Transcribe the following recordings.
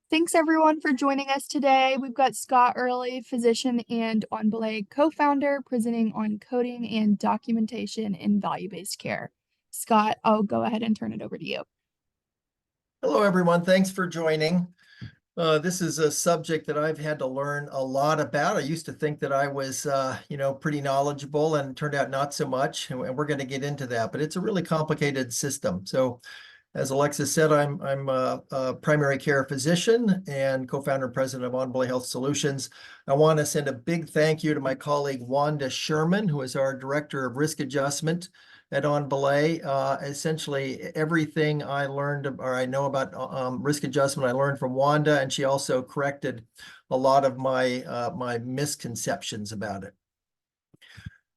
Thanks everyone for joining us today. We've got Scott Early, physician and OnBelay co-founder, presenting on coding and documentation in value-based care. Scott, I'll go ahead and turn it over to you. Hello, everyone. Thanks for joining. This is a subject that I've had to learn a lot about. I used to think that I was, pretty knowledgeable, and turned out not so much. And we're going to get into that, but it's a really complicated system. So, as Alexis said, I'm a primary care physician and co-founder and president of OnBelay Health Solutions. I want to send a big thank you to my colleague Wanda Sherman, who is our director of risk adjustment at OnBelay. Essentially, everything I learned or I know about risk adjustment, I learned from Wanda, and she also corrected a lot of my misconceptions about it.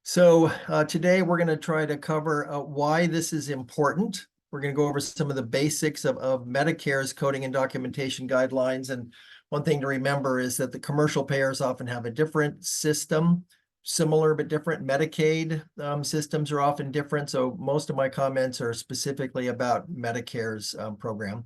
So today we're going to try to cover why this is important. We're going to go over some of the basics of Medicare's coding and documentation guidelines. And one thing to remember is that the commercial payers often have a different system, similar but different. Medicaid systems are often different. So most of my comments are specifically about Medicare's program.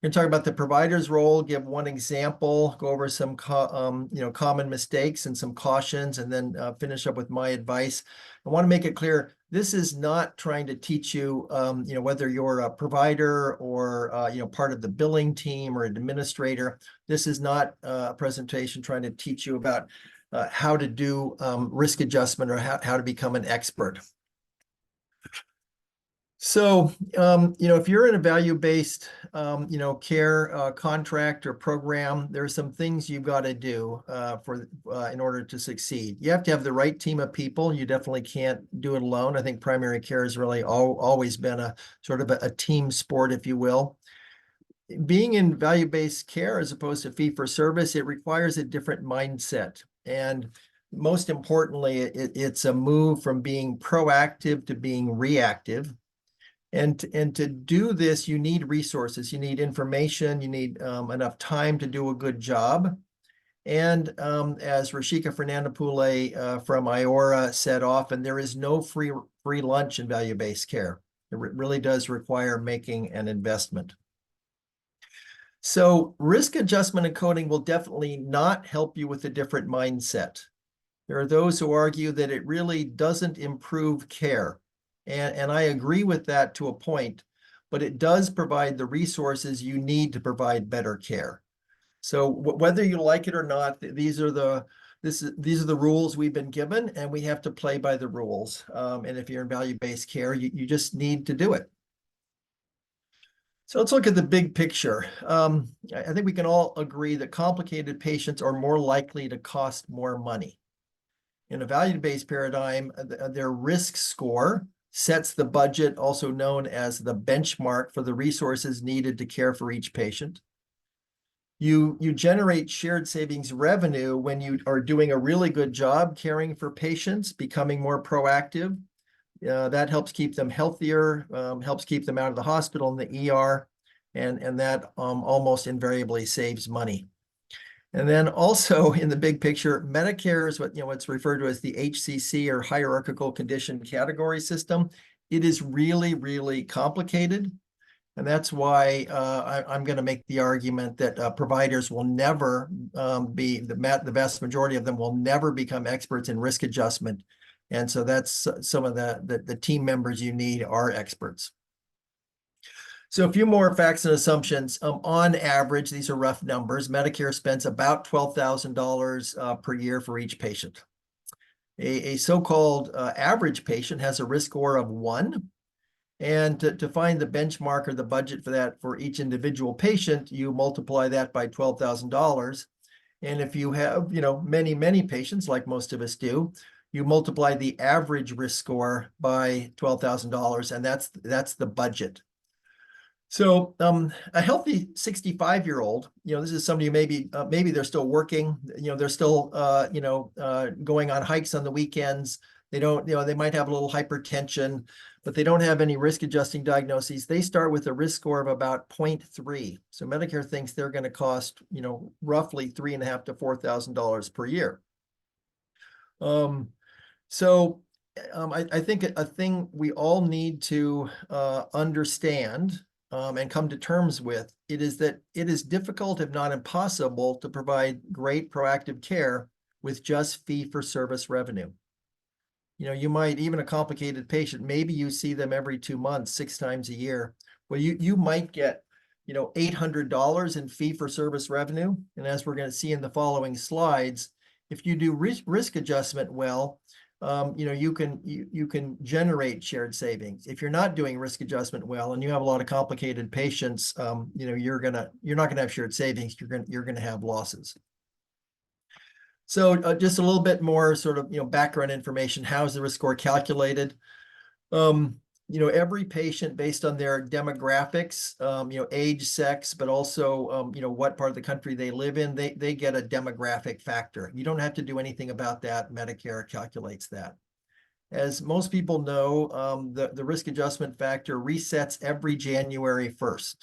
We're going to talk about the provider's role, give one example, go over some common mistakes and some cautions, and then finish up with my advice. I want to make it clear, this is not trying to teach you, whether you're a provider or, part of the billing team or administrator. This is not a presentation trying to teach you about how to do risk adjustment or how to become an expert. So, if you're in a value-based, care contract or program, there are some things you've got to do in order to succeed. You have to have the right team of people. You definitely can't do it alone. I think primary care has really always been a sort of a team sport, if you will. Being in value-based care as opposed to fee-for-service, it requires a different mindset. And most importantly, it's a move from being proactive to being reactive. And to do this, you need resources, you need information, you need enough time to do a good job. And as Rashika Fernandopulle from Iora said often, there is no free lunch in value-based care. It really does require making an investment. So risk adjustment and coding will definitely not help you with a different mindset. There are those who argue that it really doesn't improve care. And I agree with that to a point, but it does provide the resources you need to provide better care. So whether you like it or not, these are the rules we've been given, and we have to play by the rules. And if you're in value-based care, you just need to do it. So let's look at the big picture. I think we can all agree that complicated patients are more likely to cost more money. In a value-based paradigm, their risk score sets the budget, also known as the benchmark for the resources needed to care for each patient. You generate shared savings revenue when you are doing a really good job caring for patients, becoming more proactive. That helps keep them healthier, helps keep them out of the hospital and the ER, and that almost invariably saves money. And then also in the big picture, Medicare is what's referred to as the HCC, or hierarchical condition category system. It is really, really complicated. And that's why I'm going to make the argument that providers will never the vast majority of them will never become experts in risk adjustment. And so that's some of the team members you need are experts. So a few more facts and assumptions. On average, these are rough numbers. Medicare spends about $12,000 per year for each patient. A so-called average patient has a risk score of 1. And to find the benchmark or the budget for that for each individual patient, you multiply that by $12,000. And if you have, many, many patients, like most of us do, you multiply the average risk score by $12,000, and that's the budget. So a healthy 65-year-old, this is somebody who maybe they're still working, they're still, going on hikes on the weekends. They don't, they might have a little hypertension, but they don't have any risk adjusting diagnoses. They start with a risk score of about 0.3. So Medicare thinks they're going to cost, roughly $3,500 to $4,000 per year. I think a thing we all need to understand and come to terms with, it is that it is difficult, if not impossible, to provide great proactive care with just fee-for-service revenue. You know, you might, even a complicated patient, maybe you see them every 2 months, 6 times a year. Well, you might get, you know, $800 in fee-for-service revenue. And as we're going to see in the following slides, if you do risk adjustment well, you know, you can generate shared savings. If you're not doing risk adjustment well and you have a lot of complicated patients, you know, you're not gonna have shared savings. You're gonna have losses. So just a little bit more sort of, you know, background information. How is the risk score calculated? You know, every patient, based on their demographics, you know, age, sex, but also, you know, what part of the country they live in, they get a demographic factor. You don't have to do anything about that. Medicare calculates that. As most people know, the risk adjustment factor resets every January 1st.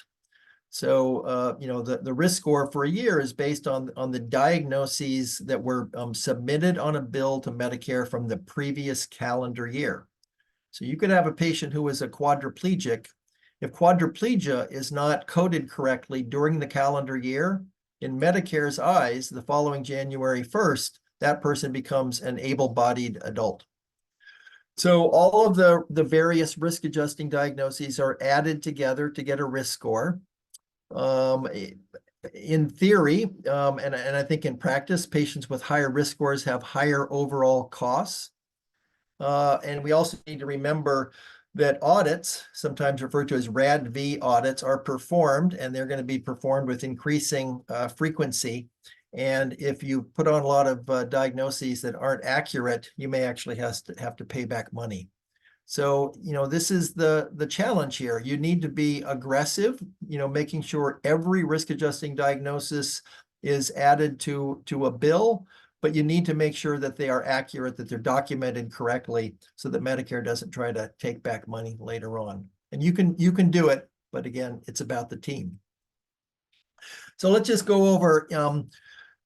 So, you know, the risk score for a year is based on the diagnoses that were submitted on a bill to Medicare from the previous calendar year. So you could have a patient who is a quadriplegic. If quadriplegia is not coded correctly during the calendar year, in Medicare's eyes, the following January 1st, that person becomes an able-bodied adult. So all of the various risk adjusting diagnoses are added together to get a risk score. In theory, and I think in practice, patients with higher risk scores have higher overall costs. And we also need to remember that audits, sometimes referred to as RADV audits, are performed, and they're going to be performed with increasing frequency. And if you put on a lot of diagnoses that aren't accurate, you may actually have to pay back money. So, you know, this is the challenge here. You need to be aggressive, you know, making sure every risk adjusting diagnosis is added to a bill, but you need to make sure that they are accurate, that they're documented correctly so that Medicare doesn't try to take back money later on. And you can do it, but again, it's about the team. So let's just go over,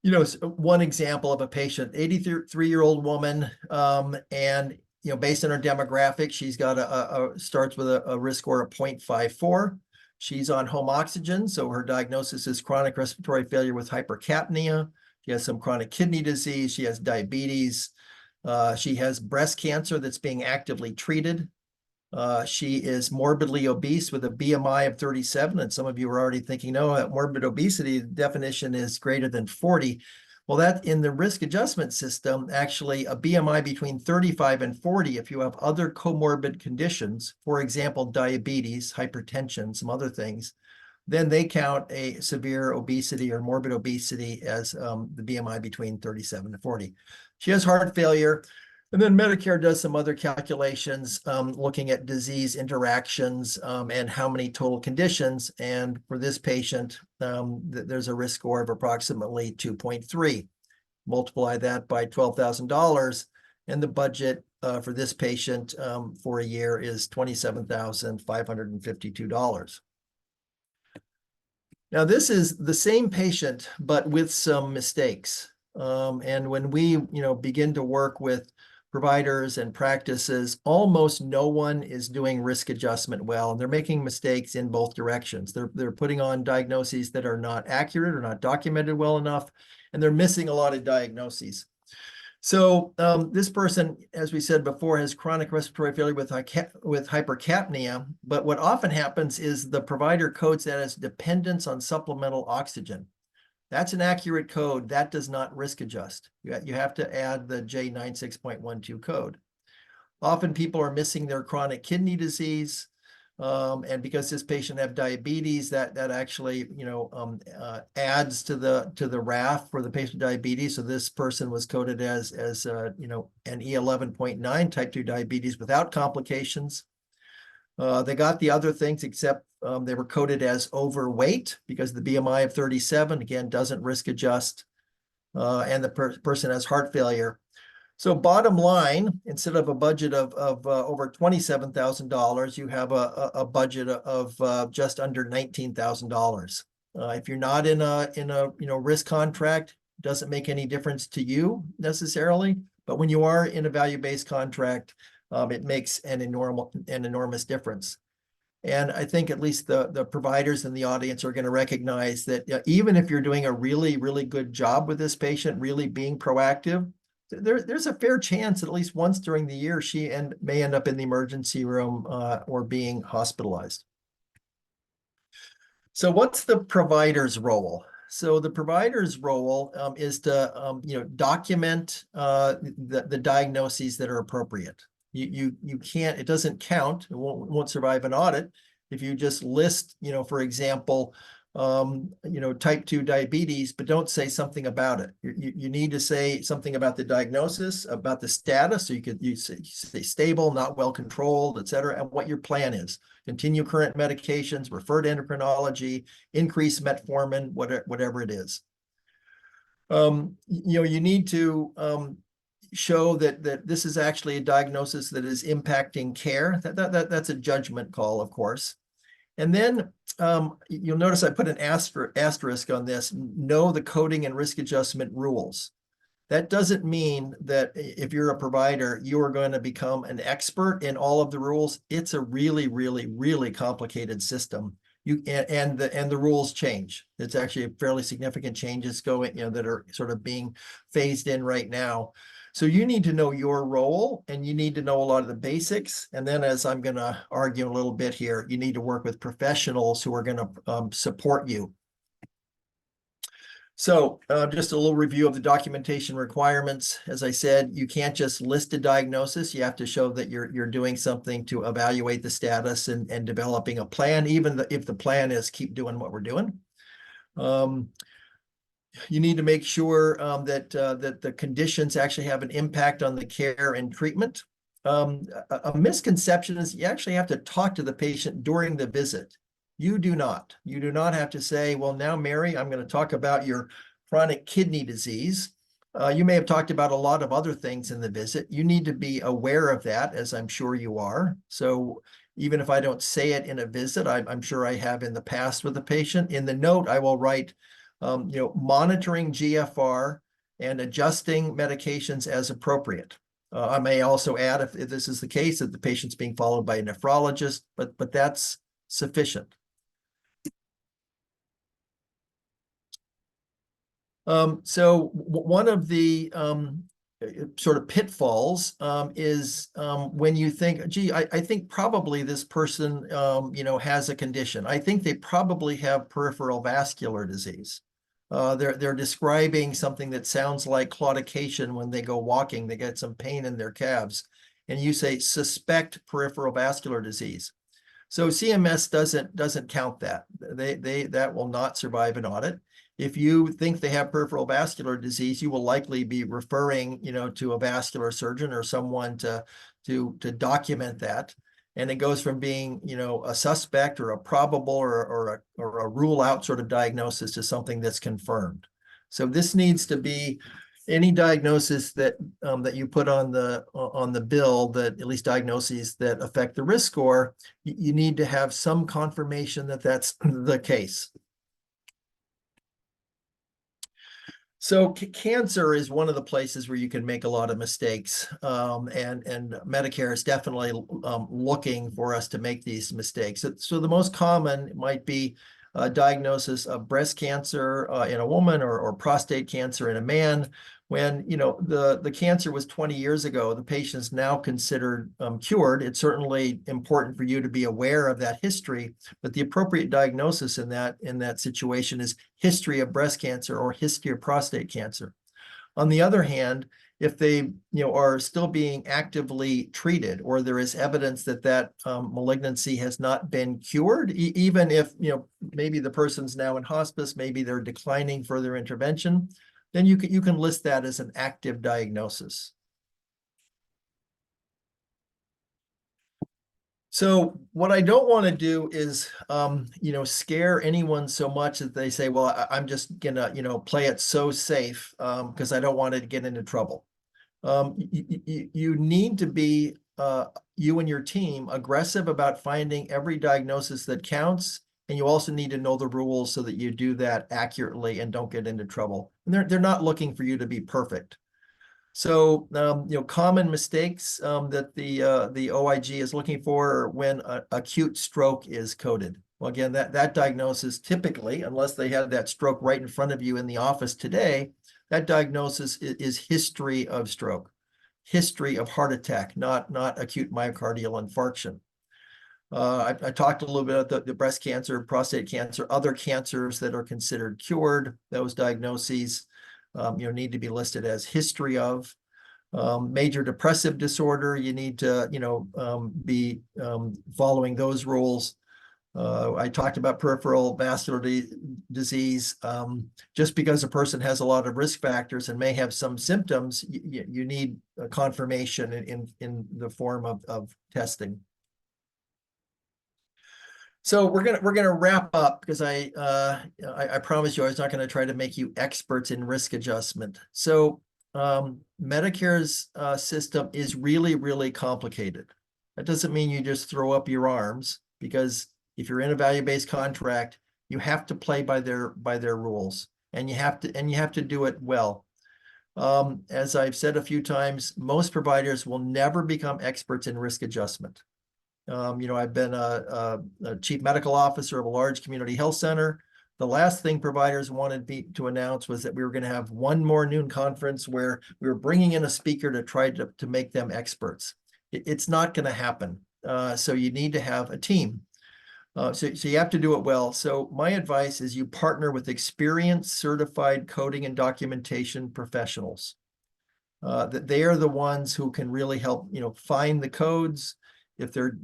you know, one example of a patient, 83-year-old woman, and you know, based on her demographic, she's got starts with a risk score of 0.54. She's on home oxygen, so her diagnosis is chronic respiratory failure with hypercapnia. She has some chronic kidney disease. She has diabetes. She has breast cancer that's being actively treated. She is morbidly obese with a BMI of 37. And some of you are already thinking, no, that morbid obesity definition is greater than 40. Well, that in the risk adjustment system, actually a BMI between 35 and 40, if you have other comorbid conditions, for example, diabetes, hypertension, some other things, then they count a severe obesity or morbid obesity as the BMI between 37 and 40. She has heart failure. And then Medicare does some other calculations looking at disease interactions and how many total conditions. And for this patient, there's a risk score of approximately 2.3. Multiply that by $12,000. And the budget for this patient for a year is $27,552. Now, this is the same patient, but with some mistakes. And when we, begin to work with providers and practices, almost no one is doing risk adjustment well, and they're making mistakes in both directions. They're putting on diagnoses that are not accurate or not documented well enough, and they're missing a lot of diagnoses. So this person, as we said before, has chronic respiratory failure with hypercapnia, but what often happens is the provider codes that as dependence on supplemental oxygen. That's an accurate code. That does not risk adjust. You have to add the J96.12 code. Often people are missing their chronic kidney disease. And because this patient have diabetes, that actually, adds to the RAF for the patient diabetes. So this person was coded as an E11.9 type 2 diabetes without complications. They got the other things, except they were coded as overweight because the BMI of 37, again, doesn't risk adjust. And the person has heart failure. So bottom line, instead of a budget of over $27,000, you have a budget of just under $19,000. If you're not in a risk contract, doesn't make any difference to you necessarily. But when you are in a value-based contract, it makes an enormous difference. And I think at least the providers in the audience are going to recognize that even if you're doing a really, really good job with this patient, really being proactive, there's a fair chance that at least once during the year, she may end up in the emergency room or being hospitalized. So what's the provider's role? So the provider's role is to document the diagnoses that are appropriate. You can't, it doesn't count, it won't survive an audit if you just list, for example, type 2 diabetes, but don't say something about it. You need to say something about the diagnosis, about the status. So you say stable, not well controlled, et cetera, and what your plan is. Continue current medications, refer to endocrinology, increase metformin, whatever it is. You need to show that this is actually a diagnosis that is impacting care. That's a judgment call, of course. And then you'll notice I put an asterisk on this, know the coding and risk adjustment rules. That doesn't mean that if you're a provider, you are going to become an expert in all of the rules. It's a really, really, really complicated system. And the rules change. It's actually fairly significant changes going, that are sort of being phased in right now. So you need to know your role, and you need to know a lot of the basics. And then, as I'm going to argue a little bit here, you need to work with professionals who are going to support you. So just a little review of the documentation requirements. As I said, you can't just list a diagnosis. You have to show that you're doing something to evaluate the status and developing a plan, even if the plan is keep doing what we're doing. You need to make sure that the conditions actually have an impact on the care and treatment. A misconception is you actually have to talk to the patient during the visit. You do not. You do not have to say, well, now, Mary, I'm going to talk about your chronic kidney disease. You may have talked about a lot of other things in the visit. You need to be aware of that, as I'm sure you are. So even if I don't say it in a visit, I'm sure I have in the past with a patient. In the note, I will write, monitoring GFR and adjusting medications as appropriate. I may also add, if this is the case, that the patient's being followed by a nephrologist, but that's sufficient. So one of the sort of pitfalls is when you think, gee, I think probably this person, has a condition. I think they probably have peripheral vascular disease. They're describing something that sounds like claudication when they go walking. They get some pain in their calves, and you say suspect peripheral vascular disease. So CMS doesn't count that. That will not survive an audit. If you think they have peripheral vascular disease, you will likely be referring, to a vascular surgeon or someone to document that. And it goes from being, a suspect or a probable or a rule out sort of diagnosis to something that's confirmed. So this needs to be any diagnosis that that you put on the bill, that at least diagnoses that affect the risk score, you need to have some confirmation that that's the case. So cancer is one of the places where you can make a lot of mistakes, and Medicare is definitely looking for us to make these mistakes. So the most common might be a diagnosis of breast cancer in a woman or prostate cancer in a man. When the cancer was 20 years ago, the patient's now considered cured. It's certainly important for you to be aware of that history, but the appropriate diagnosis in that situation is history of breast cancer or history of prostate cancer. On the other hand, if they are still being actively treated, or there is evidence that malignancy has not been cured, even if maybe the person's now in hospice, maybe they're declining further intervention, then you can list that as an active diagnosis. So what I don't want to do is, scare anyone so much that they say, well, I'm just gonna, play it so safe because I don't want to get into trouble. You need to be, you and your team, aggressive about finding every diagnosis that counts. And you also need to know the rules so that you do that accurately and don't get into trouble. And they're not looking for you to be perfect. So, common mistakes that the OIG is looking for when acute stroke is coded. Well, again, that diagnosis typically, unless they had that stroke right in front of you in the office today, that diagnosis is history of stroke, history of heart attack, not acute myocardial infarction. I talked a little bit about the breast cancer, prostate cancer, other cancers that are considered cured. Those diagnoses, need to be listed as history of. Major depressive disorder, you need to, be following those rules. I talked about peripheral vascular disease. Just because a person has a lot of risk factors and may have some symptoms, you need a confirmation in the form of testing. So we're gonna wrap up because I promised you I was not going to try to make you experts in risk adjustment. So Medicare's system is really, really complicated. That doesn't mean you just throw up your arms, because if you're in a value-based contract, you have to play by their rules, and you have to do it well. As I've said a few times, most providers will never become experts in risk adjustment. I've been a chief medical officer of a large community health center. The last thing providers wanted me to announce was that we were going to have one more noon conference where we were bringing in a speaker to try to make them experts. It's not going to happen. So you need to have a team. So you have to do it well. So my advice is you partner with experienced, certified coding and documentation professionals. That they are the ones who can really help, find the codes. If they're,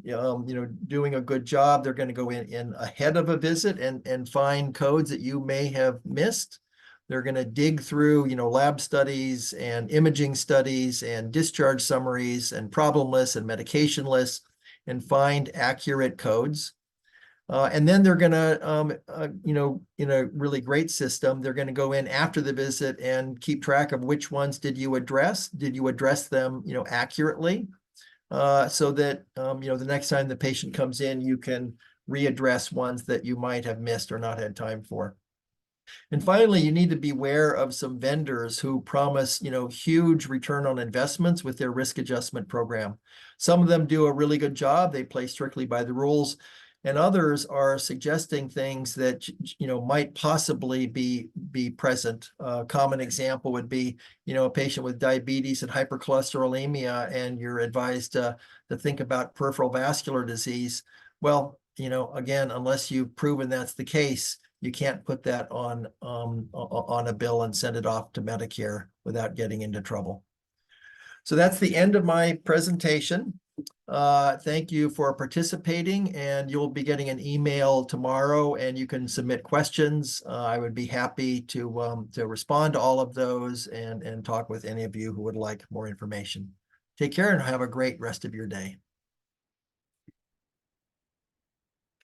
doing a good job, they're going to go in ahead of a visit and find codes that you may have missed. They're going to dig through, lab studies and imaging studies and discharge summaries and problem lists and medication lists and find accurate codes. And then they're going to, in a really great system, they're going to go in after the visit and keep track of which ones did you address? Did you address them, accurately? So that, the next time the patient comes in, you can readdress ones that you might have missed or not had time for. And finally, you need to beware of some vendors who promise, huge return on investments with their risk adjustment program. Some of them do a really good job. They play strictly by the rules. And others are suggesting things that, might possibly be present. A common example would be, a patient with diabetes and hypercholesterolemia, and you're advised to think about peripheral vascular disease. Well, again, unless you've proven that's the case, you can't put that on a bill and send it off to Medicare without getting into trouble. So that's the end of my presentation. Thank you for participating, and you'll be getting an email tomorrow, and you can submit questions. I would be happy to respond to all of those and talk with any of you who would like more information. Take care and have a great rest of your day.